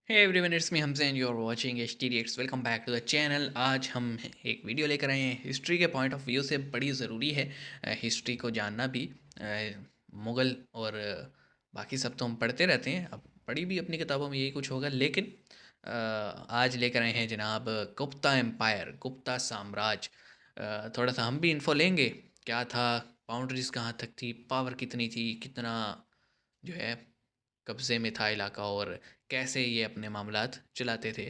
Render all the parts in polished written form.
Hey everyone, it's me Hamza and you are watching HTDX। Welcome back to the channel. आज हम एक video लेकर आए हैं। हिस्ट्री के पॉइंट ऑफ व्यू से बड़ी ज़रूरी है हिस्ट्री को जानना भी। मुग़ल और बाकी सब तो हम पढ़ते रहते हैं, अब पढ़ी भी अपनी किताबों में यही कुछ होगा, लेकिन आज लेकर आए हैं जनाब गुप्ता एम्पायर, गुप्ता साम्राज्य। थोड़ा सा हम भी इन्फो लेंगे, क्या था, बाउंड्रीज़ कहाँ तक थी, पावर कितनी थी, कितना जो है कब्ज़े में था इलाका, और कैसे ये अपने मामलात चलाते थे।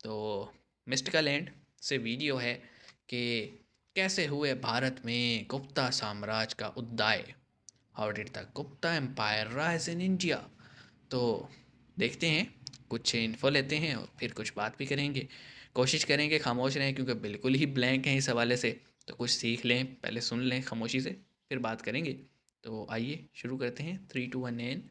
तो मिस्टिकल लैंड से वीडियो है कि कैसे हुए भारत में गुप्ता साम्राज्य का उदय। How did the Gupta empire rise in India. तो देखते हैं, कुछ इन्फो लेते हैं और फिर कुछ बात भी करेंगे। कोशिश करेंगे खामोश रहें, क्योंकि बिल्कुल ही ब्लैंक हैं इस हवाले से। तो कुछ सीख लें, पहले सुन लें खामोशी से, फिर बात करेंगे। तो आइए शुरू करते हैं। 3 2 1 एन।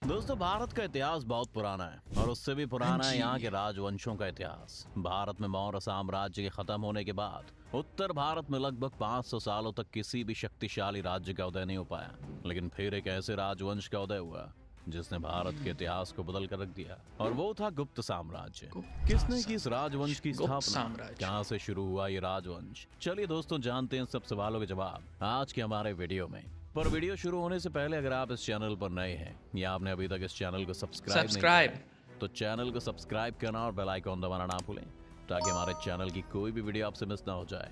दोस्तों, भारत का इतिहास बहुत पुराना है और उससे भी हाँ पुराना है जी। यहाँ के राजवंशों का इतिहास। भारत में मौर्य साम्राज्य के खत्म होने के बाद उत्तर भारत में लगभग 500 सालों तक किसी भी शक्तिशाली राज्य का उदय नहीं हो पाया। लेकिन फिर एक ऐसे राजवंश का उदय हुआ जिसने भारत के इतिहास को बदल कर रख दिया, और वो था गुप्त साम्राज्य। गुप्ता किसने की इस राजवंश की साम्राज्य, गुप्त स्थापना, साम्राज्य। कहां से शुरू हुआ ये राजवंश? चलिए दोस्तों, जानते हैं सब सवालों के जवाब आज के हमारे वीडियो में। पर वीडियो शुरू होने से पहले अगर आप इस चैनल पर नए हैं या आपने अभी तक इस चैनल को सब्सक्राइब नहीं किया सब्सक्राइब। है, तो चैनल को सब्सक्राइब करना और बेल आइकॉन दबाना ना भूलें, ताकि हमारे चैनल की कोई भी वीडियो आपसे मिस ना हो जाए।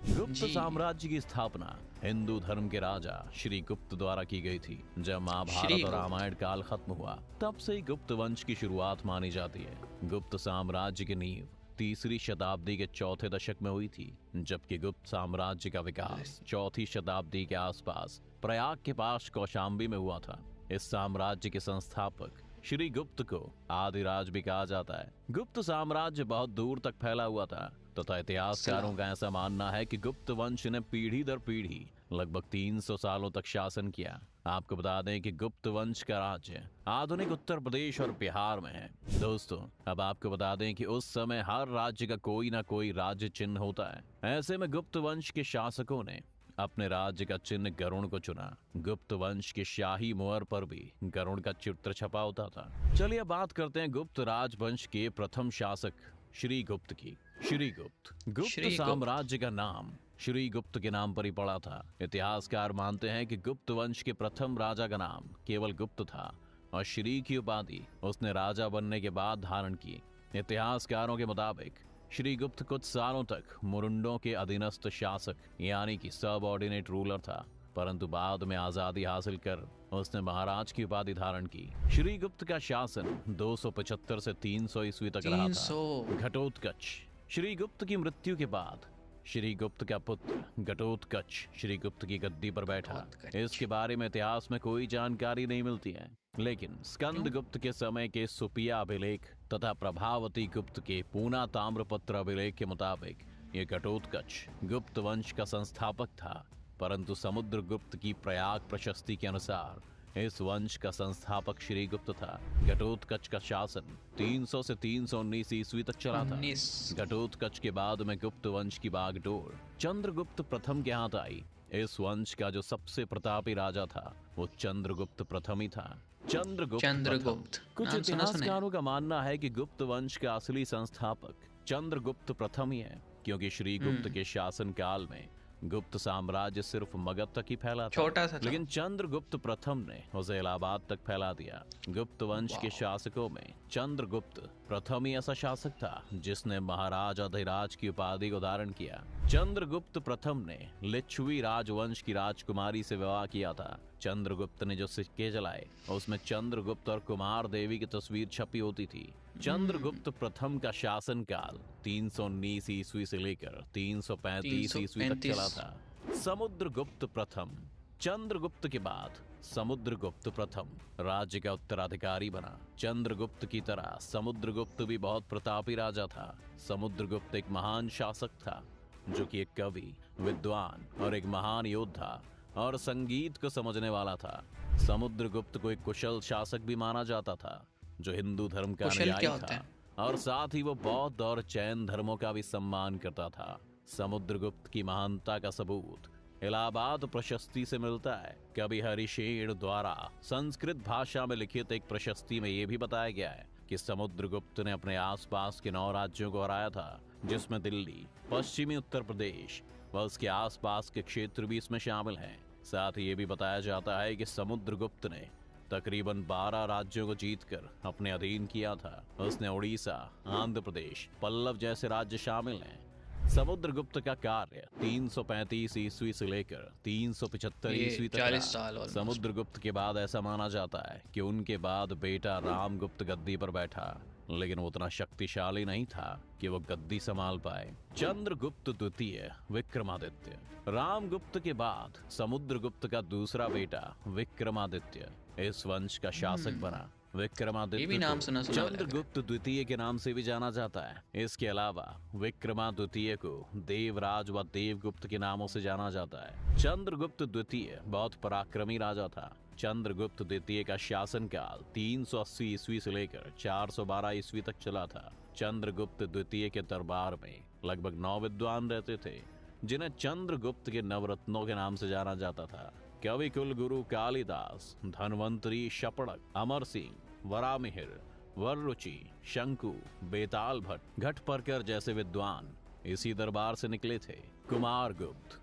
गुप्त जी। साम्राज्य की स्थापना हिंदू धर्म के राजा श्री गुप्त द्वारा की गई थी। जब श्री महाभारत और गुप्त। रामायण काल खत्म हुआ, तब से ही गुप्त वंश की शुरुआत मानी जाती है। गुप्त साम्राज्य की नींव तीसरी शताब्दी के चौथे दशक में हुई थी, जबकि गुप्त साम्राज्य का विकास चौथी शताब्दी के आसपास प्रयाग के पास कौशाम्बी में हुआ था। इस साम्राज्य के संस्थापक श्री गुप्त को आदिराज भी कहा जाता है। गुप्त साम्राज्य बहुत दूर तक फैला हुआ था तथा इतिहासकारों सलाम। का ऐसा मानना है कि गुप्त वंश ने पीढ़ी दर पीढ़ी लगभग 300 सालों तक शासन किया। आपको बता दें कि गुप्त वंश का राज्य आधुनिक उत्तर प्रदेश और बिहार में है। दोस्तों, अब आपको बता दें कि उस समय हर राज्य का कोई ना कोई राज्य चिन्ह होता है। ऐसे में गुप्त वंश के शासकों ने अपने राज्य का चिन्ह गरुड़ को चुना। गुप्त वंश के शाही मोहर पर भी गरुड़ का चित्र छपा होता था। चलिए अब बात करते हैं गुप्त राजवंश के प्रथम शासक श्री गुप्त की। श्री गुप्त गुप्त श्री गुप्त। साम्राज्य का नाम श्री गुप्त के नाम पर ही पड़ा था। इतिहासकार मानते हैं कि गुप्त वंश के प्रथम राजा का नाम केवल गुप्त था और श्री की उपाधि उसने राजा बनने के बाद धारण की। इतिहासकारों के मुताबिक श्री गुप्त कुछ सालों तक मुरुंडों के अधीनस्थ शासक यानी कि सबऑर्डिनेट रूलर था, परंतु बाद में आजादी हासिल कर उसने महाराज की उपाधि धारण की। श्री गुप्त का शासन 275 से 300 ईस्वी तक रहा 300। था। घटोत्कच श्री गुप्त की मृत्यु के बाद श्री गुप्त का पुत्र घटोत्कच श्री गुप्त की गद्दी पर बैठा। इसके बारे में इतिहास में कोई जानकारी नहीं मिलती है, लेकिन स्कंद क्यों? गुप्त के समय के सुपिया अभिलेख तथा प्रभावती गुप्त के पूना ताम्रपत्र अभिलेख के मुताबिक ये घटोत्कच गुप्त वंश का संस्थापक था। परंतु समुद्र गुप्त की प्रयाग प्रशस्ति के अनुसार इस वंश का संस्थापक श्री गुप्त था। घटोत्कच का शासन 300 से 319 ईस्वी तक चला था। 19। घटोत्कच के बाद में गुप्त वंश की बागडोर चंद्रगुप्त प्रथम के हाथ आई। इस वंश का जो सबसे प्रतापी राजा था वो चंद्रगुप्त प्रथम ही था। चंद्रगुप्त प्रथम। चंद्रगुप्त। कुछ नाम सुना सुना है। इतिहासकारों का मानना है कि गुप्त वंश का असली संस्थापक चंद्रगुप्त प्रथम ही है, क्योंकि श्री गुप्त के शासन काल में गुप्त साम्राज्य सिर्फ मगध तक ही फैला था, छोटा सा था। लेकिन चंद्रगुप्त प्रथम ने उसे इलाहाबाद तक फैला दिया। गुप्त वंश के वाह। शासकों में चंद्रगुप्त प्रथम ही ऐसा शासक था जिसने महाराज अधिराज की उपाधि को धारण किया। चंद्रगुप्त प्रथम ने लिच्छवी राजवंश की राजकुमारी से विवाह किया था। चंद्रगुप्त ने जो सिक्के जलाए उसमें चंद्रगुप्त और कुमार देवी की तस्वीर छपी होती थी। चंद्रगुप्त प्रथम का शासन काल 319 ईस्वी से लेकर 335 ईस्वी तक 335। चला था। समुद्रगुप्त प्रथम चंद्रगुप्त के बाद समुद्रगुप्त प्रथम राज्य का उत्तराधिकारी बना। चंद्रगुप्त की तरह समुद्रगुप्त भी बहुत प्रतापी राजा था। समुद्रगुप्त एक महान शासक था जो कि एक कवि, विद्वान और एक महान योद्धा और संगीत को समझने वाला था। समुद्रगुप्त को एक कुशल शासक भी माना जाता था जो हिंदू धर्म का कुशल अनुयायी क्या होता था, है? और साथ ही वो बौद्ध और जैन धर्मों का भी सम्मान करता था। समुद्रगुप्त की महानता का सबूत इलाहाबाद प्रशस्ति से मिलता है। कवि हरिशेन द्वारा संस्कृत भाषा में लिखित एक प्रशस्ति में यह भी बताया गया है कि समुद्रगुप्त ने अपने आसपास के 9 राज्यों को हराया था, जिसमें दिल्ली, पश्चिमी उत्तर प्रदेश व उसके आसपास के क्षेत्र भी इसमें शामिल हैं। साथ ही ये भी बताया जाता है कि समुद्रगुप्त ने तकरीबन 12 राज्यों को जीतकर अपने अधीन किया था। उसने उड़ीसा, आंध्र प्रदेश, पल्लव जैसे राज्य शामिल हैं। समुद्रगुप्त का कार्य 335 ईस्वी से लेकर 375 ये ईस्वी तक 40 रहा। साल ऑलमोस्ट। समुद्रगुप्त के बाद ऐसा माना जाता है कि उनके बाद बेटा रामगुप्त गद्दी पर बैठा, लेकिन वो उतना शक्तिशाली नहीं था कि वो गद्दी संभाल पाए। चंद्रगुप्त द्वितीय विक्रमादित्य। रामगुप्त के बाद समुद्रगुप्त का दूसरा बेटा विक्रमादित्य इस वंश का शासक बना। ये भी विक्रमादित्य नाम को सुना लग रहा है। चंद्रगुप्त द्वितीय के नाम से भी जाना जाता है। इसके अलावा विक्रमादित्य को देवराज व देवगुप्त के नामों से जाना जाता है। चंद्रगुप्त द्वितीय बहुत पराक्रमी राजा था। चंद्रगुप्त द्वितीय का शासनकाल 380 ईस्वी से लेकर 412 ईस्वी तक चला था। चंद्रगुप्त द्वितीय के दरबार में लगभग 9 विद्वान रहते थे, जिन्हें चंद्रगुप्त के नवरत्नों के नाम से जाना जाता था। कवि कुल गुरु कालिदास, धन्वंतरी शपड़क, अमर सिंह, वरामिहिर, वररुचि, शंकु, बेताल भट्ट, घटपर्कर जैसे विद्वान इसी दरबार से निकले थे। कुमारगुप्त।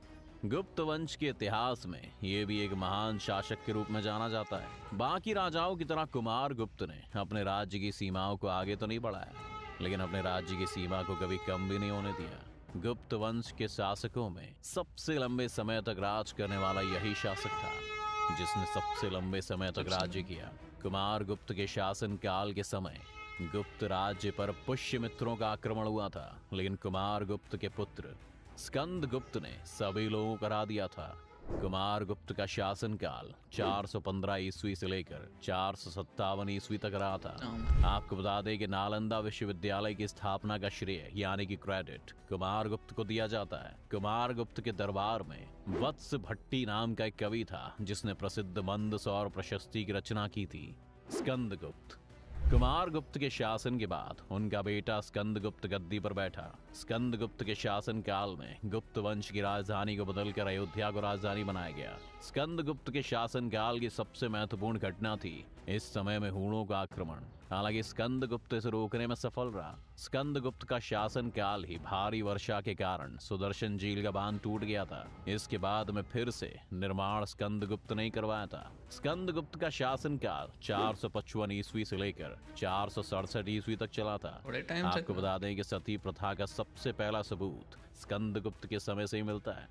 गुप्त वंश के इतिहास में ये भी एक महान शासक के रूप में जाना जाता है। बाकी राजाओं की तरह कुमारगुप्त ने अपने राज्य की सीमाओं को आगे तो नहीं बढ़ाया, लेकिन अपने राज्य की सीमा को कभी कम भी नहीं होने दिया। गुप्त वंश के शासकों में सबसे लंबे समय तक राज करने वाला यही शासक था, जिसने सबसे लंबे समय तक राज्य किया। कुमारगुप्त के शासन काल के समय गुप्त राज्य पर पुष्यमित्रों का आक्रमण हुआ था, लेकिन कुमारगुप्त के पुत्र स्कंदगुप्त ने सभी लोगों को हरा दिया था। कुमारगुप्त का शासनकाल 415 ईस्वी से लेकर 457 ईस्वी तक रहा था। आपको बता दें कि नालंदा विश्वविद्यालय की स्थापना का श्रेय यानी कि क्रेडिट कुमारगुप्त को दिया जाता है। कुमारगुप्त के दरबार में वत्स भट्टी नाम का एक कवि था, जिसने प्रसिद्ध मंदसौर प्रशस्ति की रचना की थी। स्कंदगुप्त। कुमारगुप्त के शासन के बाद उनका बेटा स्कंदगुप्त गद्दी पर बैठा। स्कंदगुप्त के शासन काल में गुप्त वंश की राजधानी को बदलकर अयोध्या को राजधानी बनाया गया। स्कंदगुप्त के शासन काल की सबसे महत्वपूर्ण घटना थी इस समय में हूणों का आक्रमण। हालांकि स्कंदगुप्त इसे रोकने में सफल रहा। स्कंदगुप्त का शासन काल ही भारी वर्षा के कारण सुदर्शन झील का बांध टूट गया था। इसके बाद में फिर से निर्माण स्कंदगुप्त ने करवाया था। स्कंदगुप्त का शासन काल 455 ईस्वी से लेकर 467 ईस्वी तक चला था। बड़े टाइम आपको बता दें कि सती प्रथा का सबसे पहला सबूत स्कंदगुप्त के समय से ही मिलता है।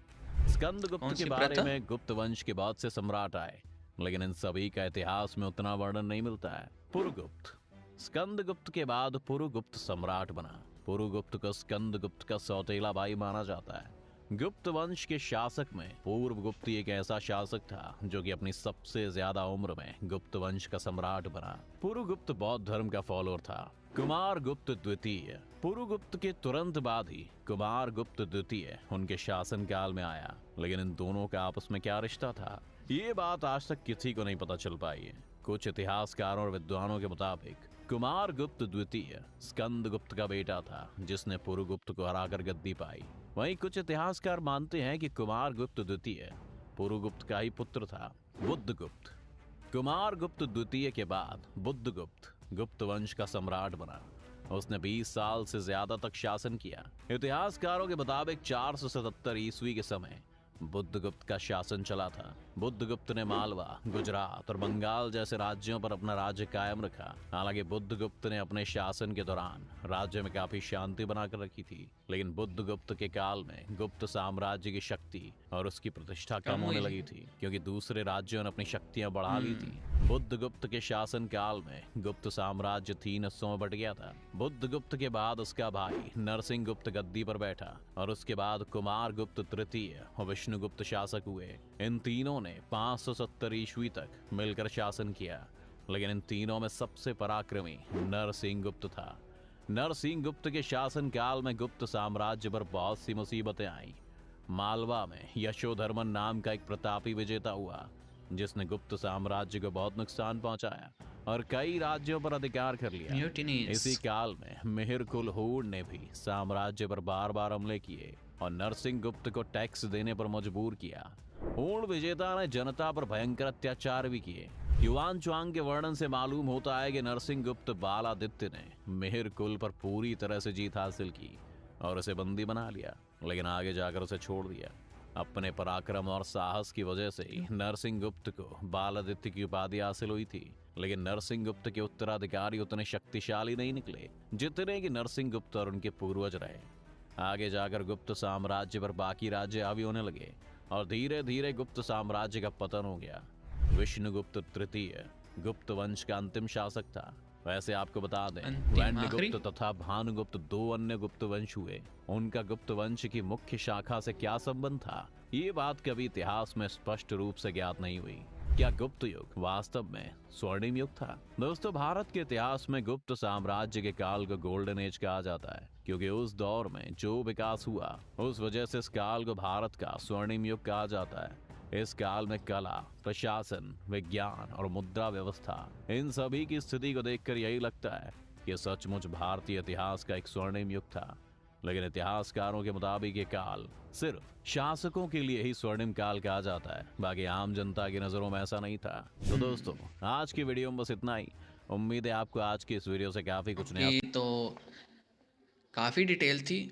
स्कंदगुप्त के बारे में गुप्त वंश के बहुत से सम्राट आए, लेकिन इन सभी का इतिहास में उतना वर्णन नहीं मिलता है। पुरुगुप्त। स्कंदगुप्त के बाद पुरुगुप्त सम्राट बना। पुरुगुप्त को स्कंदगुप्त का सौतेला भाई माना जाता है। गुप्त वंश के शासक में पूर्वगुप्त एक ऐसा शासक था जो कि अपनी सबसे ज्यादा उम्र में गुप्त वंश का सम्राट बना। पुरुगुप्त बौद्ध धर्म का फॉलोअर था। कुमारगुप्त द्वितीय। पुरुगुप्त के तुरंत बाद ही कुमारगुप्त द्वितीय उनके शासन काल में आया, लेकिन इन दोनों का आपस में क्या रिश्ता था, ये बात आज तक किसी को नहीं पता चल पाई है। कुछ इतिहासकारों और विद्वानों के मुताबिक कुमारगुप्त द्वितीय स्कंदगुप्त का बेटा था, जिसने पुरुगुप्त को हराकर गद्दी पाई। वहीं कुछ इतिहासकार मानते हैं कि कुमारगुप्त द्वितीय पुरुगुप्त का ही पुत्र था। बुद्धगुप्त। कुमारगुप्त द्वितीय के बाद बुद्धगुप्त गुप्त वंश का सम्राट बना। उसने 20 साल से ज्यादा तक शासन किया। इतिहासकारों के मुताबिक 477 ईस्वी के समय बुद्धगुप्त का शासन चला था। बुद्धगुप्त ने मालवा, गुजरात और बंगाल जैसे राज्यों पर अपना राज्य कायम रखा। हालांकि बुद्धगुप्त ने अपने शासन के दौरान राज्य में काफी शांति बनाकर रखी थी, लेकिन बुद्धगुप्त के काल में गुप्त साम्राज्य की शक्ति और उसकी प्रतिष्ठा कम होने लगी थी, क्योंकि दूसरे राज्यों ने अपनी शक्तियां बढ़ा ली थी। बुद्धगुप्त के शासन काल में गुप्त साम्राज्य 3 हिस्सों में बट गया था। बुद्धगुप्त के बाद उसका भाई नरसिंहगुप्त गद्दी पर बैठा और उसके बाद कुमारगुप्त तृतीय और विष्णुगुप्त शासक हुए। इन तीनों ने 570 ईस्वी तक मिलकर शासन किया, लेकिन इन तीनों में सबसे पराक्रमी नरसिंहगुप्त था। नरसिंहगुप्त के शासन काल में गुप्त साम्राज्य पर बहुत सी मुसीबतें आईं। मालवा में यशोधर्मन नाम का एक प्रतापी विजेता हुआ, जिसने गुप्त साम्राज्य को बहुत नुकसान पहुंचाया और कई राज्यों पर अधिकार कर लिया। इसी काल में मिहिर कुल हूण ने भी साम्राज्य पर बार बार हमले किए और नरसिंहगुप्त को टैक्स देने पर मजबूर किया। हूण विजेता ने जनता पर भयंकर अत्याचार भी किए। युआन च्वांग के वर्णन से मालूम होता है कि नरसिंहगुप्त बालादित्य ने मिहिर कुल पर पूरी तरह से जीत हासिल की और उसे बंदी बना लिया, लेकिन आगे जाकर उसे छोड़ दिया। अपने पराक्रम और साहस की वजह से ही नरसिंहगुप्त को बालादित्य की उपाधि हासिल हुई थी, लेकिन नरसिंहगुप्त के उत्तराधिकारी उतने शक्तिशाली नहीं निकले जितने कि नरसिंहगुप्त और उनके पूर्वज रहे। आगे जाकर गुप्त साम्राज्य पर बाकी राज्य हावी होने लगे और धीरे धीरे गुप्त साम्राज्य का पतन हो गया। विष्णुगुप्त तृतीय गुप्त वंश का अंतिम शासक था। वैसे आपको बता दें, अंतिम आखिरी। वैन्यगुप्त तथा भानुगुप्त दो अन्य गुप्त वंश हुए। उनका गुप्त वंश की मुख्य शाखा से क्या संबंध था, ये बात कभी इतिहास में स्पष्ट रूप से ज्ञात नहीं हुई। क्या गुप्त युग वास्तव में स्वर्णिम युग था? दोस्तों, भारत के इतिहास में गुप्त साम्राज्य के काल को गोल्डन एज कहा जाता है, क्योंकि उस दौर में जो विकास हुआ उस वजह से इस काल को भारत का स्वर्णिम युग कहा जाता है। इस काल में कला, प्रशासन, विज्ञान और मुद्रा व्यवस्था, इन सभी की स्थिति को देखकर यही लगता है कि सचमुच भारतीय इतिहास का एक स्वर्णिम युग था। लेकिन इतिहासकारों के मुताबिक ये काल सिर्फ शासकों के लिए ही स्वर्णिम काल कहा जाता है, बाकी आम जनता की नजरों में ऐसा नहीं था। तो दोस्तों, आज की वीडियो में बस इतना ही। उम्मीद है आपको आज की इस वीडियो से काफी कुछ नया। ये तो काफ़ी डिटेल थी,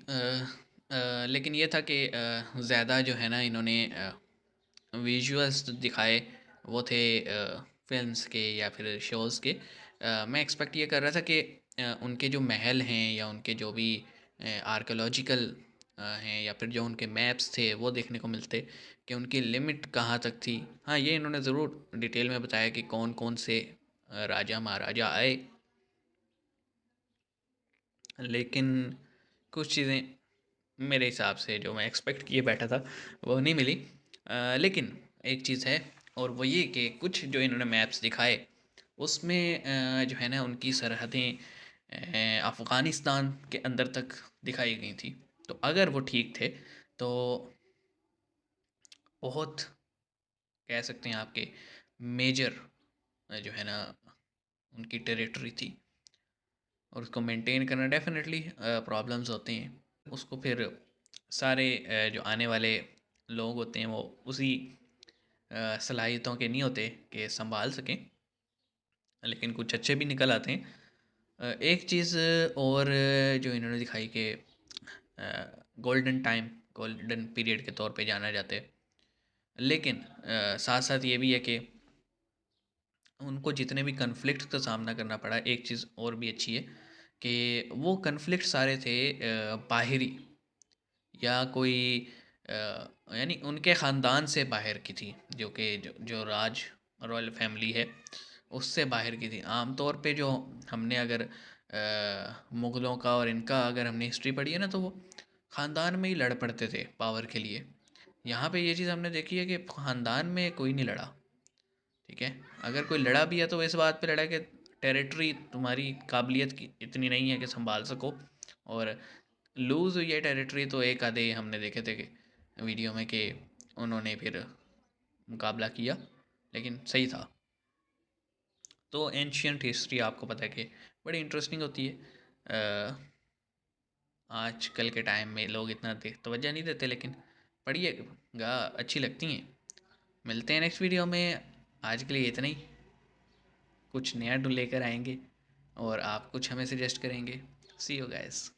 लेकिन ये था कि ज़्यादा जो है ना इन्होंने विजुअल्स दिखाए वो थे फिल्म्स के या फिर शोज़ के। मैं एक्सपेक्ट ये कर रहा था कि उनके जो महल हैं या उनके जो भी आर्कोलॉजिकल हैं या फिर जो उनके मैप्स थे वो देखने को मिलते कि उनकी लिमिट कहाँ तक थी। हाँ, ये इन्होंने ज़रूर डिटेल में बताया कि कौन कौन से राजा महाराजा आए, लेकिन कुछ चीज़ें मेरे हिसाब से जो मैं एक्सपेक्ट किए बैठा था वो नहीं मिली। लेकिन एक चीज़ है, और वो ये कि कुछ जो इन्होंने मैप्स दिखाए उसमें जो है ना उनकी सरहदें अफ़गानिस्तान के अंदर तक दिखाई गई थी। तो अगर वो ठीक थे तो बहुत कह सकते हैं आपके मेजर जो है ना उनकी टेरिटरी थी, और उसको मेंटेन करना डेफिनेटली प्रॉब्लम्स होते हैं। उसको फिर सारे जो आने वाले लोग होते हैं वो उसी सलाहियतों के नहीं होते कि संभाल सकें, लेकिन कुछ अच्छे भी निकल आते हैं। एक चीज़ और जो इन्होंने दिखाई कि गोल्डन टाइम, गोल्डन पीरियड के तौर पे जाना जाता है, लेकिन साथ साथ ये भी है कि उनको जितने भी कन्फ्लिक्ट का सामना करना पड़ा, एक चीज़ और भी अच्छी है कि वो कन्फ्लिक्ट सारे थे बाहरी या कोई यानी उनके ख़ानदान से बाहर की थी, जो कि जो राज रॉयल फैमिली है उससे बाहर की थी। आम तौर पे जो हमने अगर मुग़लों का और इनका अगर हमने हिस्ट्री पढ़ी है ना, तो वो ख़ानदान में ही लड़ पड़ते थे पावर के लिए। यहाँ पे ये चीज़ हमने देखी है कि ख़ानदान में कोई नहीं लड़ा। ठीक है, अगर कोई लड़ा भी है तो इस बात पे लड़ा कि टेरिटरी तुम्हारी काबिलियत की इतनी नहीं है कि संभाल सको, और लूज़ हुई है टेरिटरी तो एक आधे हमने देखे थे कि वीडियो में कि उन्होंने फिर मुकाबला किया, लेकिन सही था। तो एंशियंट हिस्ट्री आपको पता है कि बड़ी इंटरेस्टिंग होती है। आजकल के टाइम में लोग इतना तवज्जो नहीं देते, लेकिन पढ़िएगा, अच्छी लगती हैं। मिलते हैं नेक्स्ट वीडियो में। आज के लिए इतना ही। कुछ नया लेकर आएंगे और आप कुछ हमें सजेस्ट करेंगे। सी यू गाइस।